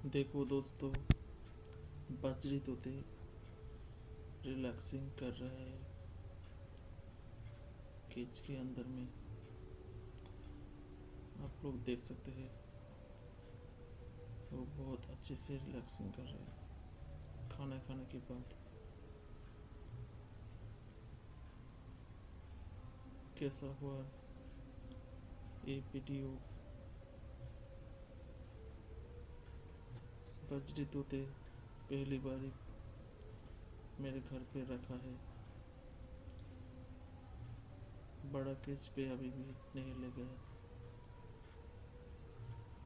देखो दोस्तों, बजरी तोते रिलैक्सिंग कर रहे हैं केज के अंदर में। आप लोग देख सकते हैं, वो बहुत अच्छे से रिलैक्सिंग कर रहे हैं खाना खाने के बाद। कैसा हुआ ये वीडियो? बजरी तोते पहली बार मेरे घर पे रखा है। बड़ा केज पे अभी भी नहीं ले गया।